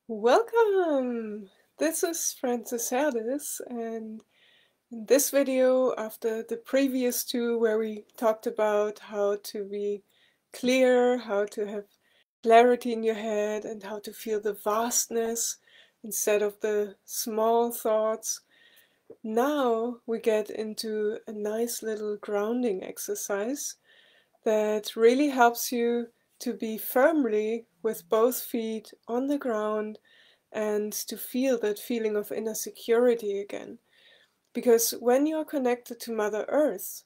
Welcome! This is Frances Herdis, and in this video, after the previous two where we talked about how to be clear, how to have clarity in your head, and how to feel the vastness instead of the small thoughts, now we get into a nice little grounding exercise that really helps you to be firmly with both feet on the ground and to feel that feeling of inner security again. Because when you're connected to Mother Earth,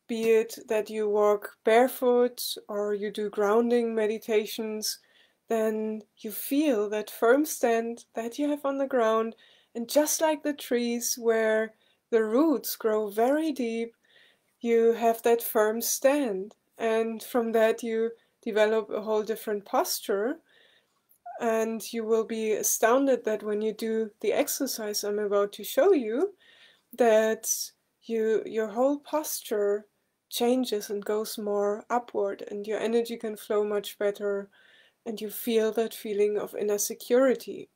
be it that you walk barefoot or you do grounding meditations, then you feel that firm stand that you have on the ground. And just like the trees where the roots grow very deep, you have that firm stand. And from that, you develop a whole different posture. And you will be astounded that when you do the exercise I'm about to show you, that your whole posture changes and goes more upward, and your energy can flow much better, and you feel that feeling of inner security.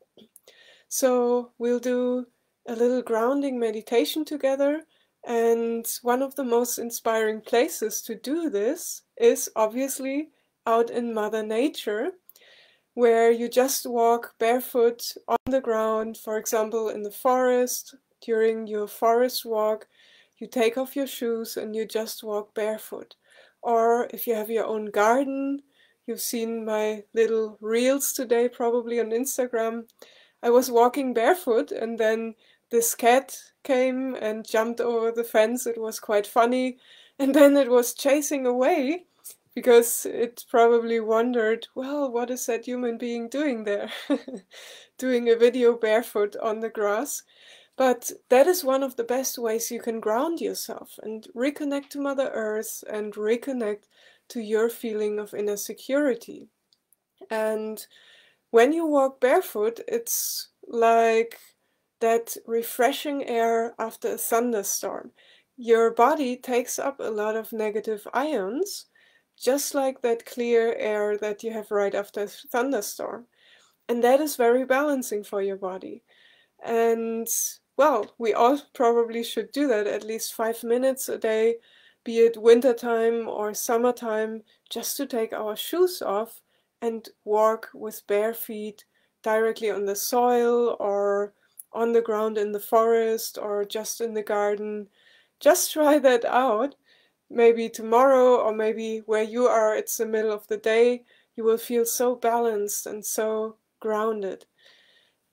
So we'll do a little grounding meditation together, and one of the most inspiring places to do this is obviously out in Mother Nature, where you just walk barefoot on the ground, for example, in the forest. During your forest walk, you take off your shoes and you just walk barefoot. Or if you have your own garden, you've seen my little reels today probably on Instagram. I was walking barefoot and then this cat came and jumped over the fence. It was quite funny. And then it was chasing away because it probably wondered, well, what is that human being doing there? Doing a video barefoot on the grass. But that is one of the best ways you can ground yourself and reconnect to Mother Earth and reconnect to your feeling of inner security. And when you walk barefoot, it's like that refreshing air after a thunderstorm. Your body takes up a lot of negative ions, just like that clear air that you have right after a thunderstorm. And that is very balancing for your body. And well, we all probably should do that at least 5 minutes a day, be it wintertime or summertime, just to take our shoes off and walk with bare feet directly on the soil or on the ground in the forest or just in the garden. Just try that out. Maybe tomorrow, or maybe where you are, it's the middle of the day, you will feel so balanced and so grounded.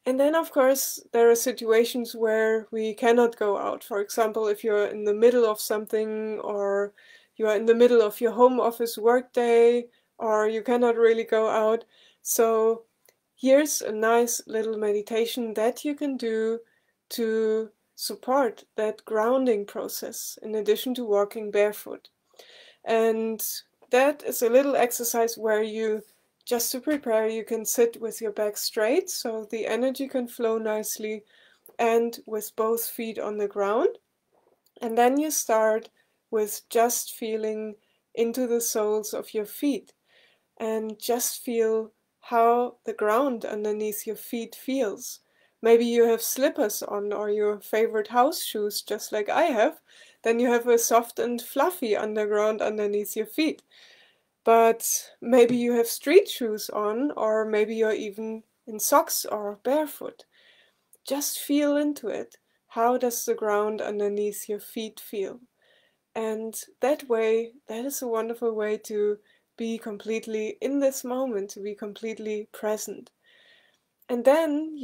And then, of course, there are situations where we cannot go out. For example, if you're in the middle of something, or you are in the middle of your home office workday, or you cannot really go out. So here's a nice little meditation that you can do to support that grounding process in addition to walking barefoot. And that is a little exercise where you, just to prepare, you can sit with your back straight so the energy can flow nicely and with both feet on the ground. And then you start with just feeling into the soles of your feet and just feel how the ground underneath your feet feels. Maybe you have slippers on or your favorite house shoes, just like I have. Then you have a soft and fluffy underground underneath your feet. But maybe you have street shoes on, or maybe you're even in socks or barefoot. Just feel into it. How does the ground underneath your feet feel? And that way, that is a wonderful way to be completely in this moment, to be completely present. And then,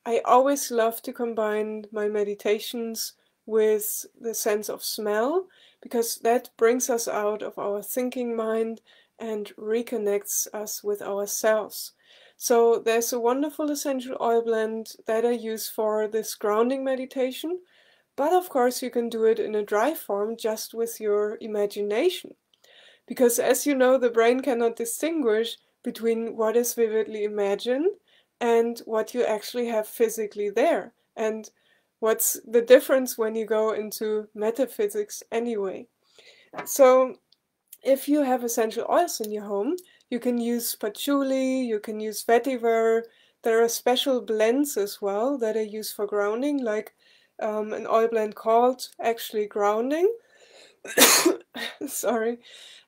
I always love to combine my meditations with the sense of smell, because that brings us out of our thinking mind and reconnects us with ourselves. So there's a wonderful essential oil blend that I use for this grounding meditation, but of course you can do it in a dry form just with your imagination. Because as you know, the brain cannot distinguish between what is vividly imagined and what you actually have physically there. And what's the difference when you go into metaphysics anyway? So if you have essential oils in your home, you can use patchouli, you can use vetiver, there are special blends as well that I use for grounding, like an oil blend called actually grounding. Sorry.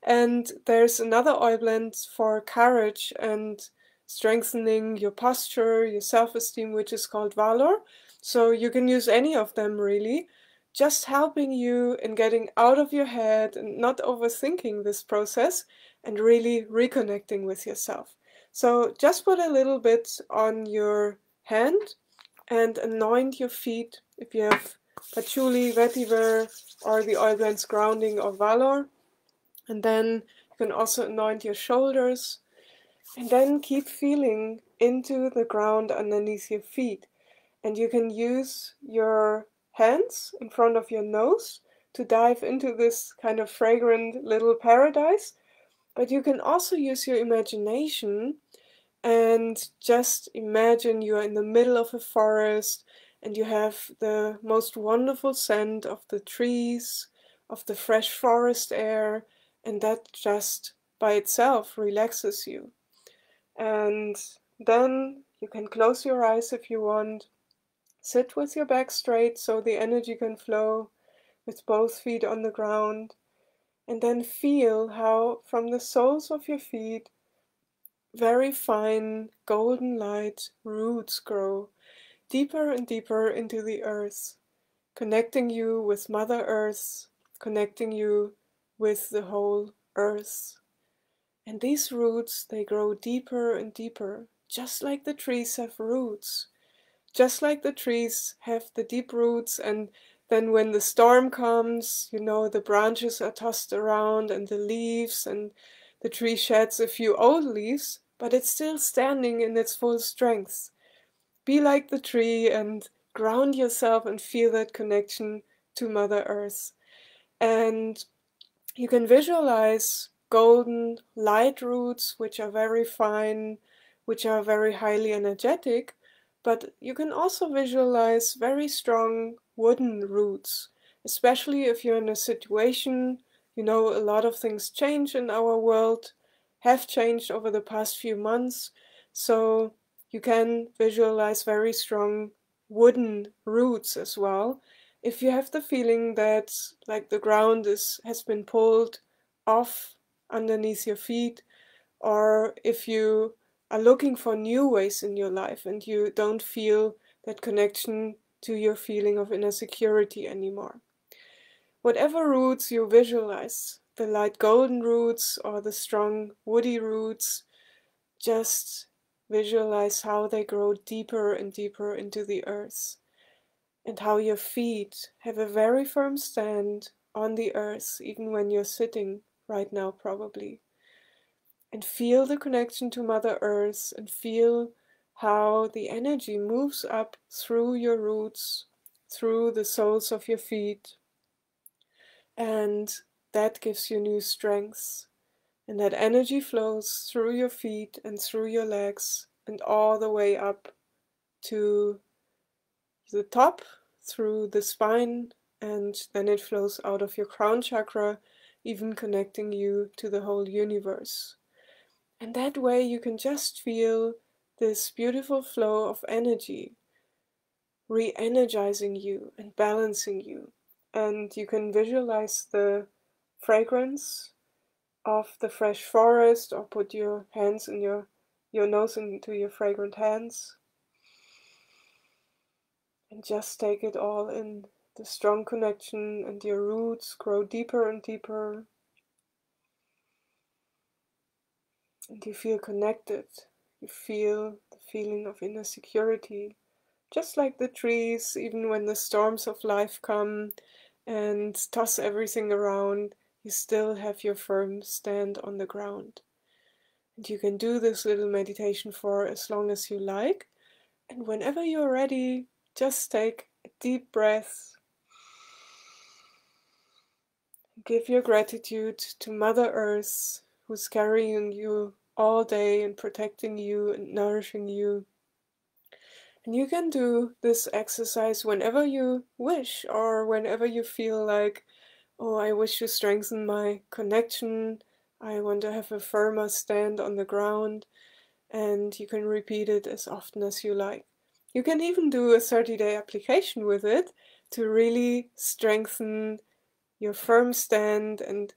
And there's another oil blend for courage and strengthening your posture, your self-esteem, which is called Valor. So you can use any of them really, just helping you in getting out of your head and not overthinking this process and really reconnecting with yourself. So just put a little bit on your hand and anoint your feet if you have patchouli, vetiver, or the oil blends grounding or Valor. And then you can also anoint your shoulders, and then keep feeling into the ground underneath your feet. And you can use your hands in front of your nose to dive into this kind of fragrant little paradise. But you can also use your imagination and just imagine you are in the middle of a forest and you have the most wonderful scent of the trees, of the fresh forest air, and that just by itself relaxes you. And then you can close your eyes if you want. Sit with your back straight so the energy can flow with both feet on the ground. And then feel how from the soles of your feet very fine golden light roots grow deeper and deeper into the earth, connecting you with Mother Earth, connecting you with the whole earth. And these roots, they grow deeper and deeper, just like the trees have roots. Just like the trees have the deep roots, and then when the storm comes, you know, the branches are tossed around and the leaves, and the tree sheds a few old leaves, but it's still standing in its full strength. Be like the tree and ground yourself and feel that connection to Mother Earth. And you can visualize golden light roots, which are very fine, which are very highly energetic, but you can also visualize very strong wooden roots, especially if you're in a situation, you know, a lot of things change in our world, have changed over the past few months, so you can visualize very strong wooden roots as well. If you have the feeling that like the ground has been pulled off underneath your feet, or if you are looking for new ways in your life and you don't feel that connection to your feeling of inner security anymore. Whatever roots you visualize, the light golden roots or the strong woody roots, just visualize how they grow deeper and deeper into the earth, and how your feet have a very firm stand on the earth, even when you're sitting right now probably. And feel the connection to Mother Earth, and feel how the energy moves up through your roots, through the soles of your feet, and that gives you new strength. And that energy flows through your feet and through your legs and all the way up to the top, through the spine, and then it flows out of your crown chakra, even connecting you to the whole universe. And that way you can just feel this beautiful flow of energy, re-energizing you and balancing you. And you can visualize the fragrance of the fresh forest, or put your hands in your nose into your fragrant hands. And just take it all in, the strong connection, and your roots grow deeper and deeper. And you feel connected. You feel the feeling of inner security. Just like the trees, even when the storms of life come and toss everything around, you still have your firm stand on the ground. And you can do this little meditation for as long as you like. And whenever you're ready, just take a deep breath. Give your gratitude to Mother Earth, who's carrying you all day and protecting you and nourishing you. And you can do this exercise whenever you wish, or whenever you feel like, oh, I wish to strengthen my connection, I want to have a firmer stand on the ground. and you can repeat it as often as you like. You can even do a 30-day application with it to really strengthen your firm stand and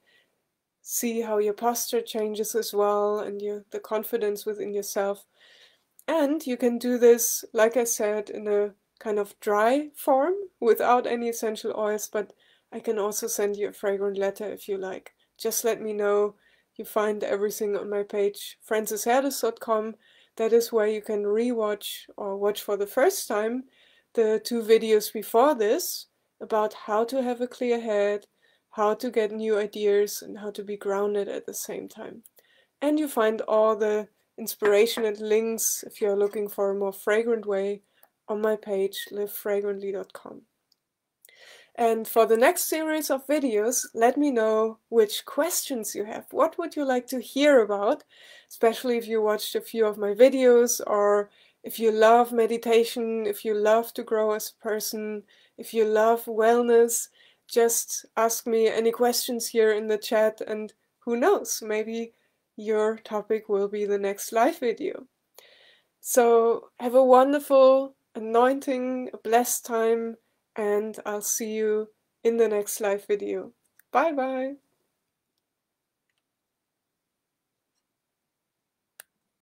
see how your posture changes as well, and the confidence within yourself. And you can do this, like I said, in a kind of dry form without any essential oils, but I can also send you a fragrant letter if you like. Just let me know. You find everything on my page, francisherdis.com. That is where you can rewatch or watch for the first time the 2 videos before this about how to have a clear head, how to get new ideas, and how to be grounded at the same time. And you find all the inspiration and links if you're looking for a more fragrant way on my page, livefragrantly.com. And for the next series of videos, let me know which questions you have. What would you like to hear about? Especially if you watched a few of my videos, or if you love meditation, if you love to grow as a person, if you love wellness, just ask me any questions here in the chat, and who knows, maybe your topic will be the next live video. So have a wonderful anointing, a blessed time, and I'll see you in the next live video. Bye bye!